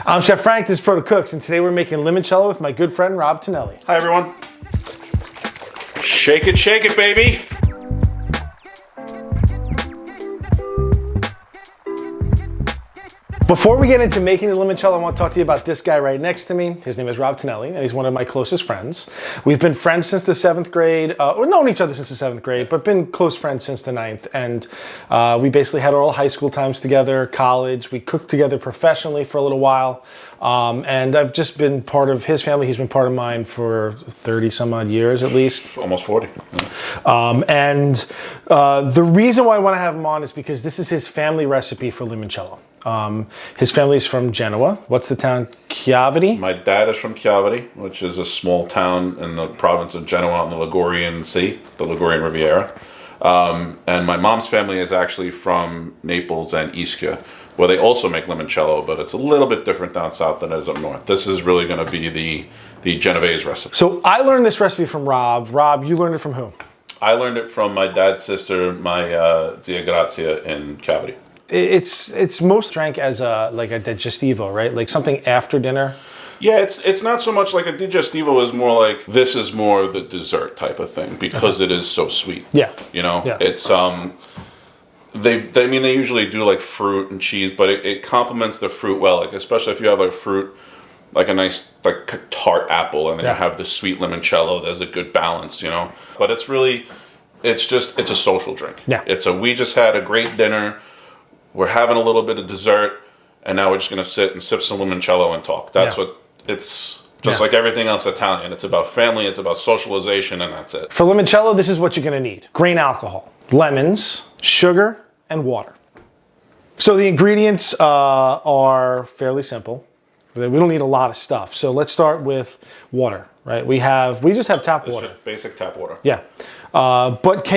I'm Chef Frank, this is Protocooks, and today we're making limoncello with my good friend Rob Tinelli. Hi everyone. Shake it, baby. Before we get into making the limoncello, I want to talk to you about this guy right next to me. His name is Rob Tinelli, and he's one of my closest friends. We've been friends since the 7th grade, we've known each other since the 7th grade, but been close friends since the 9th. And we basically had all high school times together, college. We cooked together professionally for a little while. And I've just been part of his family. He's been part of mine for 30 some odd years at least. Almost 40. The reason why I want to have him on is because this is his family recipe for limoncello. His family's from Genoa. What's the town? Chiavari? My dad is from Chiavari, which is a small town in the province of Genoa on the Ligurian Sea, the Ligurian Riviera. And my mom's family is actually from Naples and Ischia, where they also make limoncello, but it's a little bit different down south than it is up north. This is really going to be the Genovese recipe. So I learned this recipe from Rob. Rob, you learned it from who? I learned it from my dad's sister, my Zia Grazia in Chiavari. It's most drank as like a digestivo, right? Like something after dinner. Yeah, it's not so much like a digestivo. Is more like this is more the dessert type of thing because it is so sweet. Yeah, you know, yeah. It's they usually do like fruit and cheese, but it complements the fruit well. Like especially if you have like fruit, like a nice like tart apple, and then you have the sweet limoncello. There's a good balance, you know. But it's a social drink. Yeah, we just had a great dinner. We're having a little bit of dessert, and now we're just going to sit and sip some limoncello and talk. That's what it's just like everything else Italian. It's about family, it's about socialization, and that's it. For limoncello, this is what you're going to need. Grain alcohol, lemons, sugar, and water. So the ingredients are fairly simple. We don't need a lot of stuff. So let's start with water, right? We just have tap water. Just basic tap water. Yeah. But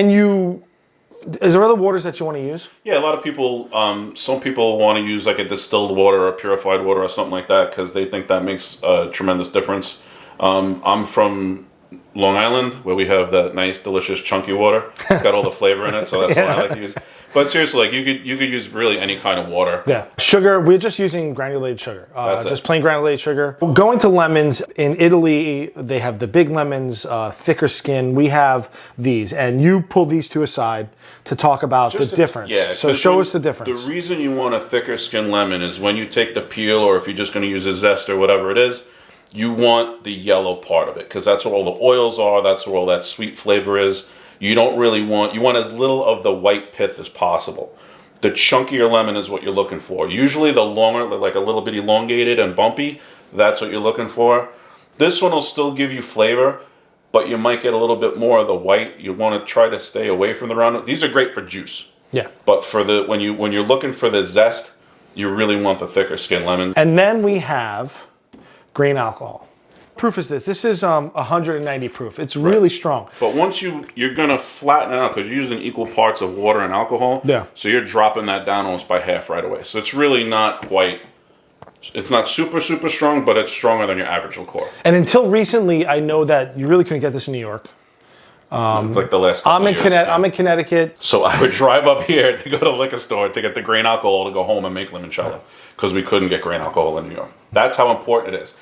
is there other waters that you want to use? Yeah, a lot of people, some people want to use like a distilled water or purified water or something like that because they think that makes a tremendous difference. I'm from Long Island, where we have that nice, delicious, chunky water. It's got all the flavor in it, so that's what I like to use. But seriously, like you could use really any kind of water. Yeah. Sugar, we're just using granulated sugar. Just plain granulated sugar. Going to lemons, in Italy, they have the big lemons, thicker skin. We have these, and you pull these two aside to talk about the difference. Yeah. So show us the difference. The reason you want a thicker skin lemon is when you take the peel, or if you're just going to use a zest or whatever it is, you want the yellow part of it because that's where all the oils are. That's where all that sweet flavor is. You want as little of the white pith as possible. The chunkier lemon is what you're looking for. Usually the longer, like a little bit elongated and bumpy, that's what you're looking for. This one will still give you flavor, but you might get a little bit more of the white. You want to try to stay away from the round. These are great for juice. Yeah. But for when you're looking for the zest, you really want the thicker skin lemon. And then we have grain alcohol. Proof is this. This is 190 proof. It's really strong. But once you're going to flatten it out because you're using equal parts of water and alcohol. Yeah. So you're dropping that down almost by half right away. So it's really not quite, it's not super, super strong, but it's stronger than your average liqueur. And until recently, I know that you really couldn't get this in New York. It's like the last couple years. I'm in Connecticut. So I would drive up here to go to the liquor store to get the grain alcohol to go home and make limoncello because we couldn't get grain alcohol in New York. That's how important it is.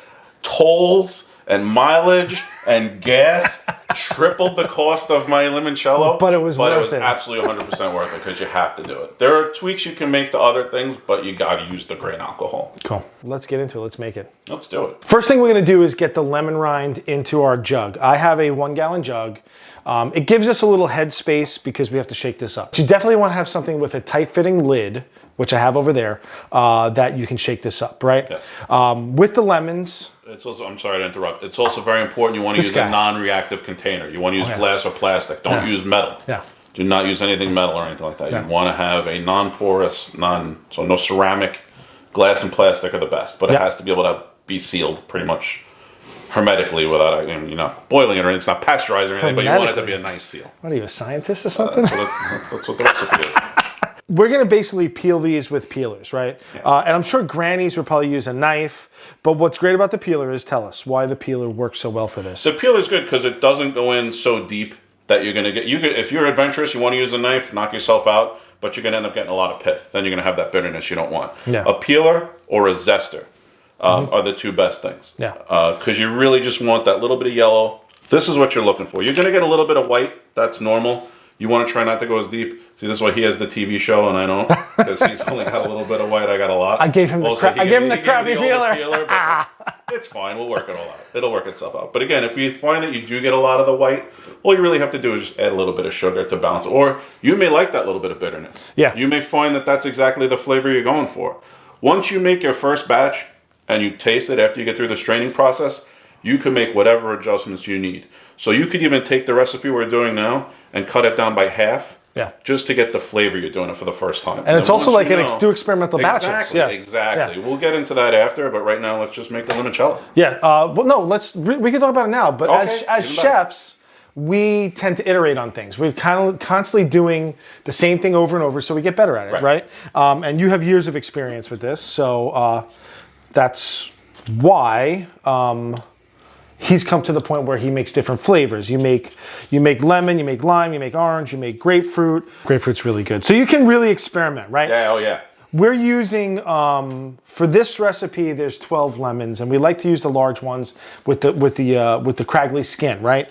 Tolls and mileage and gas tripled the cost of my limoncello. But it was worth it. But it was absolutely 100% worth it because you have to do it. There are tweaks you can make to other things, but you got to use the grain alcohol. Cool. Let's get into it. Let's make it. Let's do it. First thing we're going to do is get the lemon rind into our jug. I have a 1-gallon jug. It gives us a little head space because we have to shake this up. You definitely want to have something with a tight-fitting lid, which I have over there, that you can shake this up, right? Yeah. With the lemons... I'm sorry to interrupt. It's also very important you want to use a non-reactive container. You want to use glass or plastic. Don't use metal. Yeah. Do not use anything metal or anything like that. You want to have a non-porous, so no ceramic. Glass and plastic are the best, but it has to be able to be sealed pretty much hermetically without, boiling it or anything. It's not pasteurized or anything, but you want it to be a nice seal. What are you, a scientist or something? That's what the recipe is. We're going to basically peel these with peelers, right? Yes. And I'm sure grannies would probably use a knife, but what's great about the peeler is tell us why the peeler works so well for this. The peeler is good because it doesn't go in so deep that you're going to get, if you're adventurous, you want to use a knife, knock yourself out, but you're going to end up getting a lot of pith. Then you're going to have that bitterness you don't want. Yeah. A peeler or a zester. are the two best things. Yeah. Because you really just want that little bit of yellow. This is what you're looking for. You're going to get a little bit of white. That's normal. You want to try not to go as deep. See, this is why he has the TV show and I don't. Because he's only got a little bit of white. I got a lot. I gave him the crappy peeler. It's fine. We'll work it all out. It'll work itself out. But again, if you find that you do get a lot of the white, all you really have to do is just add a little bit of sugar to balance it. Or you may like that little bit of bitterness. Yeah. You may find that that's exactly the flavor you're going for. Once you make your first batch and you taste it after you get through the straining process, you can make whatever adjustments you need. So you could even take the recipe we're doing now and cut it down by half. Yeah. Just to get the flavor you're doing it for the first time. And it's also like do experimental batches. Exactly. We'll get into that after, but right now let's just make the limoncello. Yeah. Well, no, we can talk about it now. But as chefs, we tend to iterate on things. We're kind of constantly doing the same thing over and over, so we get better at it, right? And you have years of experience with this, so that's why. He's come to the point where he makes different flavors. You make lemon, you make lime, you make orange, you make grapefruit. Grapefruit's really good. So you can really experiment, right? Yeah, oh yeah. We're using, for this recipe, there's 12 lemons, and we like to use the large ones with the craggly skin, right?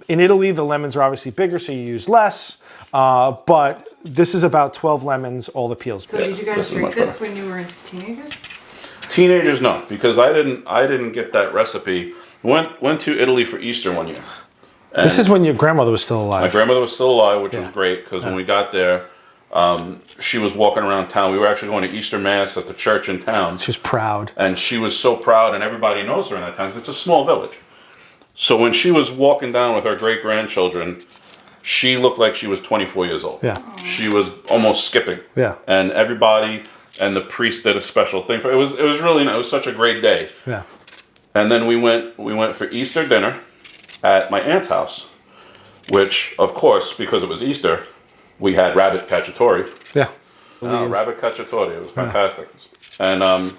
In Italy, the lemons are obviously bigger, so you use less, but this is about 12 lemons, all the peels. So did you guys drink this when you were teenagers? Teenagers, no, because I didn't get that recipe. Went to Italy for Easter one year. This is when your grandmother was still alive. My grandmother was still alive, which was great, because when we got there, she was walking around town. We were actually going to Easter Mass at the church in town. She was proud. And she was so proud, and everybody knows her in that town. It's a small village. So when she was walking down with her great-grandchildren, she looked like she was 24 years old. Yeah. She was almost skipping. Yeah. And everybody and the priest did a special thing for it. It was really nice. It was such a great day. Yeah. And then we went for Easter dinner at my aunt's house, which, of course, because it was Easter, we had rabbit cacciatore. Yeah. Rabbit cacciatore. It was fantastic. And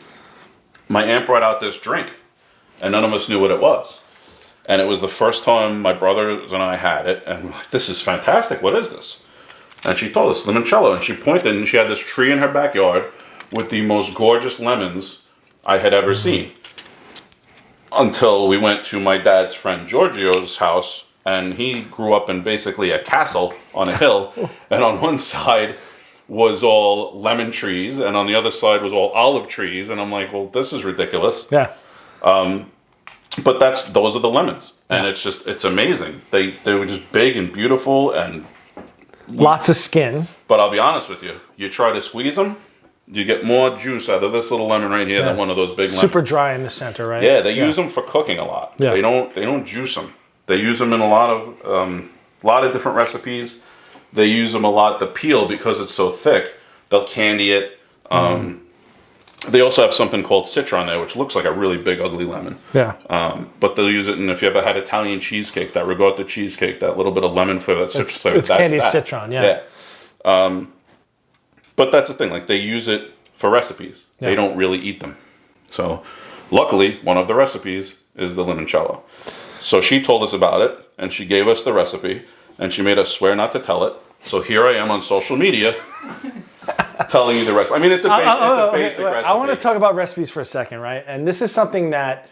my aunt brought out this drink, and none of us knew what it was. And it was the first time my brothers and I had it, and we're like, this is fantastic. What is this? And she told us, limoncello, and she pointed, and she had this tree in her backyard with the most gorgeous lemons I had ever seen. Until we went to my dad's friend Giorgio's house, and he grew up in basically a castle on a hill, and on one side was all lemon trees, and on the other side was all olive trees, and I'm like, well, this is ridiculous. Yeah. But those are the lemons, and it's amazing. They were just big and beautiful, and lots of skin. But I'll be honest with you, you try to squeeze them, you get more juice out of this little lemon right here than one of those big lemons. Super dry in the center, right? Yeah, they use them for cooking a lot. Yeah. They don't juice them. They use them in a lot of different recipes. They use them a lot. The peel, because it's so thick, they'll candy it. They also have something called citron there, which looks like a really big, ugly lemon. Yeah. But they'll use it, and if you ever had Italian cheesecake, that ricotta cheesecake, that little bit of lemon flavor, that citrus flavor, it's candied citron, yeah. But that's the thing, like they use it for recipes. Yeah. They don't really eat them. So luckily, one of the recipes is the limoncello. So she told us about it, and she gave us the recipe, and she made us swear not to tell it. So here I am on social media telling you the recipe. I mean, it's a basic recipe. I want to talk about recipes for a second, right? And this is something that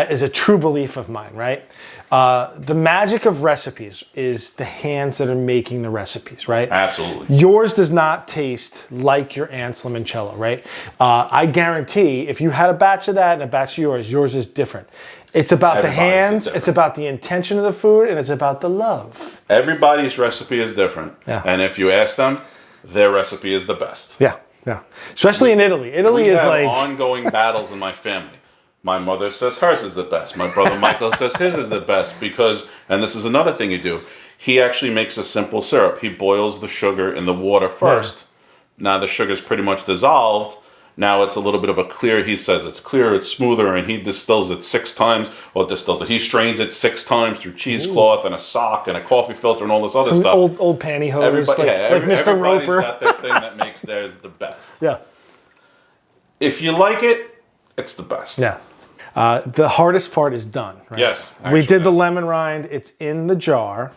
is a true belief of mine, right? The magic of recipes is the hands that are making the recipes, right? Absolutely. Yours does not taste like your aunt's limoncello, right? I guarantee if you had a batch of that and a batch of yours is different. It's about the hands, it's about the intention of the food, and it's about the love. Everybody's recipe is different. Yeah. And if you ask them, their recipe is the best. Yeah, yeah. Especially in Italy. Italy is like... We have ongoing battles in my family. My mother says hers is the best. My brother Michael says his is the best because, and this is another thing you do, he actually makes a simple syrup. He boils the sugar in the water first. Yeah. Now the sugar's pretty much dissolved. Now it's a little bit of a clear, he says it's clear, it's smoother, and he distills it 6 times. Well, he strains it 6 times through cheesecloth and a sock and a coffee filter and all this other stuff. Old pantyhose, like Mr. Roper. Everybody's got their thing that makes theirs the best. Yeah. If you like it, it's the best. Yeah. The hardest part is done, right? Yes. We did the lemon rind. It's in the jar.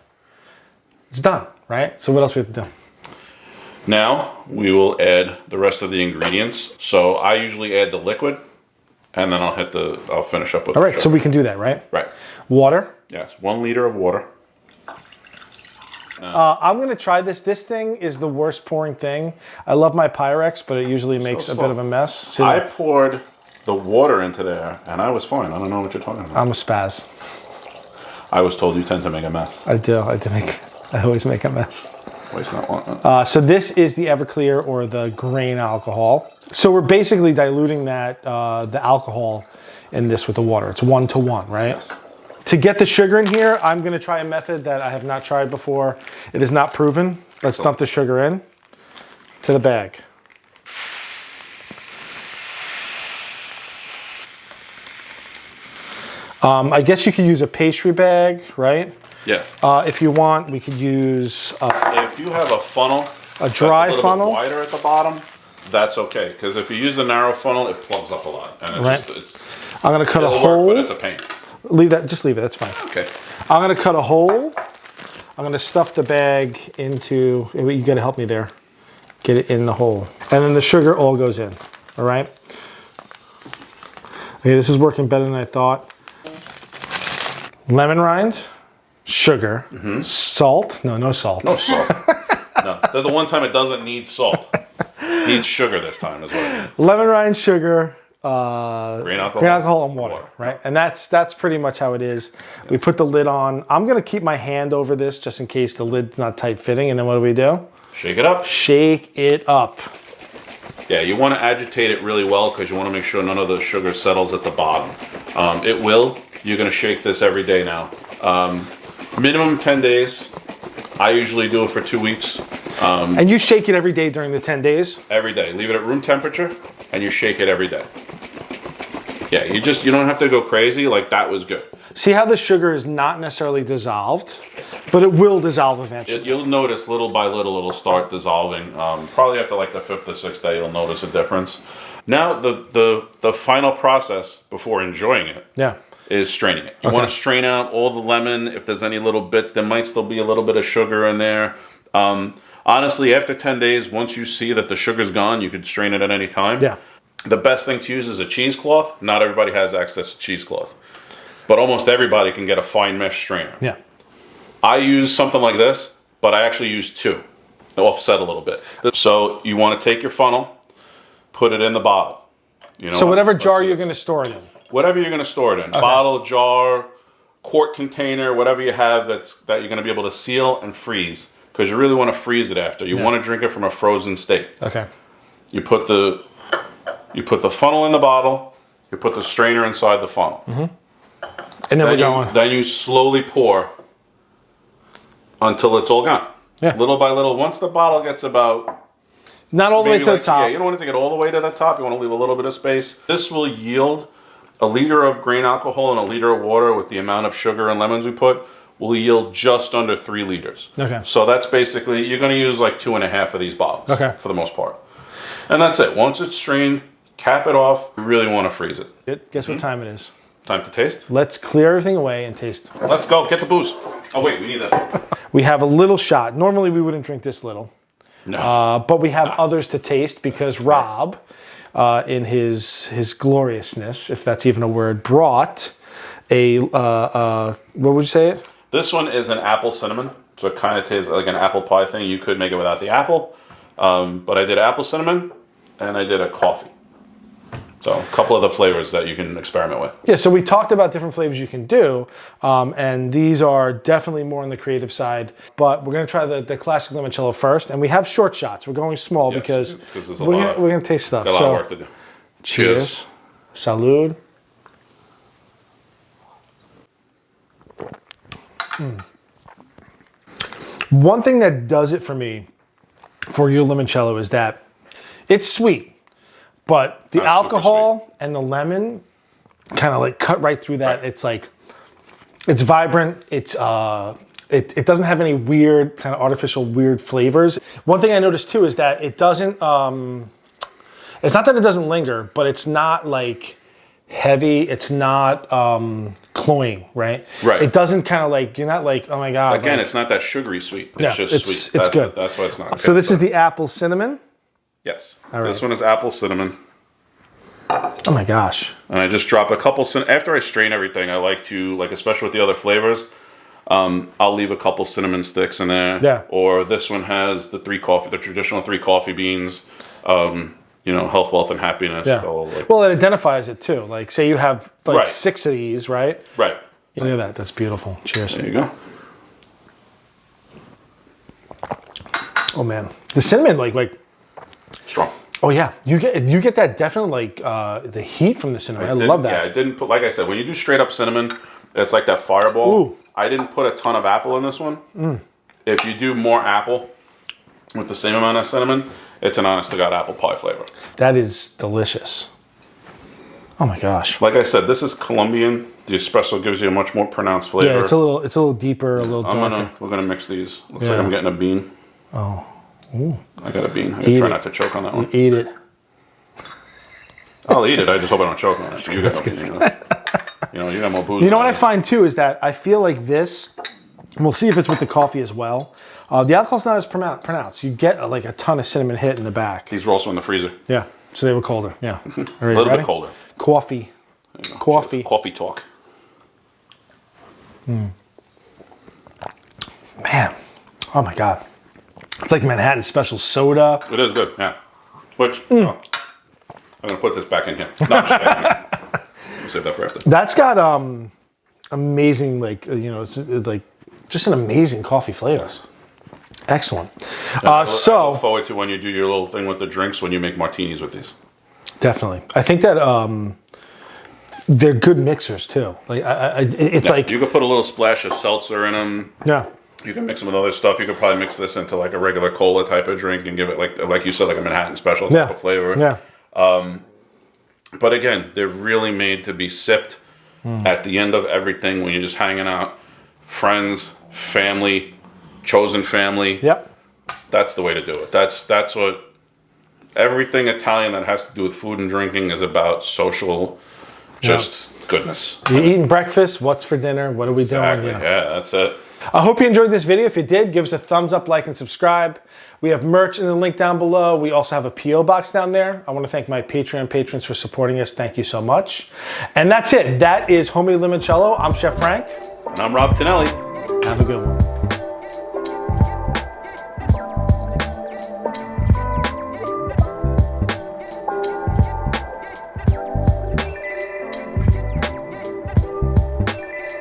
It's done, right? So what else we have to do? Now we will add the rest of the ingredients. So I usually add the liquid and then I'll finish up with All the right, sugar. so we can do that, right? Right. Water. Yes, 1 liter of water. I'm gonna try this. This thing is the worst pouring thing. I love my Pyrex, but it usually makes a bit of a mess. See I that? poured the water into there, and I was fine. I don't know what you're talking about. I'm a spaz. I was told you tend to make a mess. I always make a mess. Waste not want. So this is the Everclear or the grain alcohol. So we're basically diluting that the alcohol in this with the water. It's 1 to 1, right? Yes. To get the sugar in here, I'm gonna try a method that I have not tried before. It is not proven. Let's dump the sugar in to the bag. I guess you could use a pastry bag, right? Yes. If you want, we could use If you have a funnel, a dry that's a little funnel. bit wider at the bottom, that's okay. Because if you use a narrow funnel, it plugs up a lot, and it's Right. just I'm gonna cut a it'll hole. work, but it's a pain. Just leave it, that's fine. Okay. I'm gonna cut a hole. I'm gonna stuff the bag into, you gotta help me there. Get it in the hole. And then the sugar all goes in, all right? Okay, this is working better than I thought. Lemon rind, sugar, salt. No salt. No salt. No, they're the one time it doesn't need salt. It needs sugar this time is what it is. Lemon rind, sugar, Grain alcohol and water, right? And that's pretty much how it is. We put the lid on. I'm gonna keep my hand over this just in case the lid's not tight fitting. And then what do? Shake it up. Shake it up. Yeah, you want to agitate it really well because you want to make sure none of the sugar settles at the bottom. It will. You're going to shake this every day now. Minimum 10 days. I usually do it for 2 weeks. And you shake it every day during the 10 days? Every day. Leave it at room temperature and you shake it every day. Yeah, you don't have to go crazy. Like that was good. See how the sugar is not necessarily dissolved, but it will dissolve eventually. You'll notice little by little it'll start dissolving. Probably after like the 5th or 6th day you'll notice a difference. Now the final process before enjoying it is straining it. You want to strain out all the lemon. If there's any little bits, there might still be a little bit of sugar in there. Honestly, after 10 days, once you see that the sugar's gone, you could strain it at any time. Yeah. The best thing to use is a cheesecloth. Not everybody has access to cheesecloth, but almost everybody can get a fine mesh strainer. Yeah. I use something like this, but I actually use 2 to offset a little bit. So you want to take your funnel, put it in the bottle. So whatever jar you're going to store it in. Whatever you're going to store it in. Okay. Bottle, jar, quart container, whatever you have that you're going to be able to seal and freeze. Because you really want to freeze it after. You want to drink it from a frozen state. Okay. You put the funnel in the bottle. You put the strainer inside the funnel. And then we're going. Then you slowly pour until it's all gone. Yeah. Little by little. Once the bottle gets about... Not all the way to the top. Yeah, you don't want it to get all the way to the top. You want to leave a little bit of space. This will yield a liter of grain alcohol and a liter of water with the amount of sugar and lemons we put will yield just under 3 liters. Okay. So that's basically, you're going to use like 2.5 of these bottles. Okay. For the most part. And that's it. Once it's strained, cap it off. You really want to freeze it. Guess what time it is? Time to taste? Let's clear everything away and taste. Let's go. Get the booze. Oh, wait. We need that. We have a little shot. Normally we wouldn't drink this little. No. But we have others to taste because Rob, in his gloriousness, if that's even a word, brought a, what would you say it? This one is an apple cinnamon. So it kind of tastes like an apple pie thing. You could make it without the apple. But I did apple cinnamon and I did a coffee. So a couple of the flavors that you can experiment with. Yeah, so we talked about different flavors you can do, and these are definitely more on the creative side, but we're going to try the classic limoncello first, and we have short shots. We're going small because we're going to taste stuff. Got a lot of work to do. Cheers. Salud. One thing that does it for me, for your limoncello, is that it's sweet. But the alcohol and the lemon kind of like cut right through that. Right. It's like, it's vibrant. It's it doesn't have any weird kind of artificial weird flavors. One thing I noticed too is that it doesn't, it's not that it doesn't linger, but it's not like heavy. It's not cloying, right? Right. It doesn't kind of like, you're not like, oh my God. Again, like, it's not that sugary sweet. It's yeah, just sweet. It's good. That's why it's not. So this is the apple cinnamon. Yes. All right. This one is apple cinnamon. Oh my gosh. And I just drop a couple, after I strain everything, I like to, like especially with the other flavors, I'll leave a couple cinnamon sticks in there. Yeah. Or this one has the traditional 3 coffee beans, you know, health, wealth, and happiness. Yeah. So, like, well, it identifies it too. Like say you have like Right. 6 of these, right? right. Look at that. That's beautiful. Cheers. There you go. Oh man. The cinnamon like Strong. oh yeah. You get that definite like the heat from the cinnamon. I love that. Yeah, I didn't put, like I said, when you do straight up cinnamon, it's like that fireball. Ooh. I didn't put a ton of apple in this one. If you do more apple with the same amount of cinnamon, it's an honest to God apple pie flavor. That is delicious. Oh my gosh. Like I said, this is Colombian. The espresso gives you a much more pronounced flavor. Yeah, it's a little deeper, a little darker. We're gonna mix these. Looks Yeah. like I'm getting a bean. Oh. Ooh. I got a bean. I gotta try not to choke on that one. Eat it. I'll eat it. I just hope I don't choke on it. You got you got more booze. You know what I find too is that I feel like this, and we'll see if it's with the coffee as well. The alcohol's not as pronounced. You get like a ton of cinnamon hit in the back. These were also in the freezer. Yeah, so they were colder. Yeah, A little bit colder. Coffee. Coffee. Just coffee talk. Man, oh my God, it's like Manhattan Special soda. It is good. Yeah. Which I'm gonna put this back in here. No, I'm just kidding. We'll save that for after. That's got amazing it's like just an amazing coffee flavor. Yes. Excellent. I So look forward to when you do your little thing with the drinks when you make martinis with these. definitely, I think that they're good mixers too. Like it's like You could put a little splash of seltzer in them. yeah. You can mix them with other stuff. You could probably mix this into like a regular cola type of drink and give it like you said, like a Manhattan Special type of flavor. Yeah. But again, they're really made to be sipped at the end of everything when you're just hanging out, friends, family, chosen family. Yep. That's the way to do it. That's what everything Italian that has to do with food and drinking is about. Social, just goodness. You're eating breakfast. What's for dinner? What are we Exactly. doing? Yeah, that's it. I hope you enjoyed this video. If you did, give us a thumbs up, like, and subscribe. We have merch in the link down below. We also have a P.O. box down there. I want to thank my Patreon patrons for supporting us. Thank you so much. And that's it. That is Homemade Limoncello. I'm Chef Frank. And I'm Rob Tinelli. Have a good one.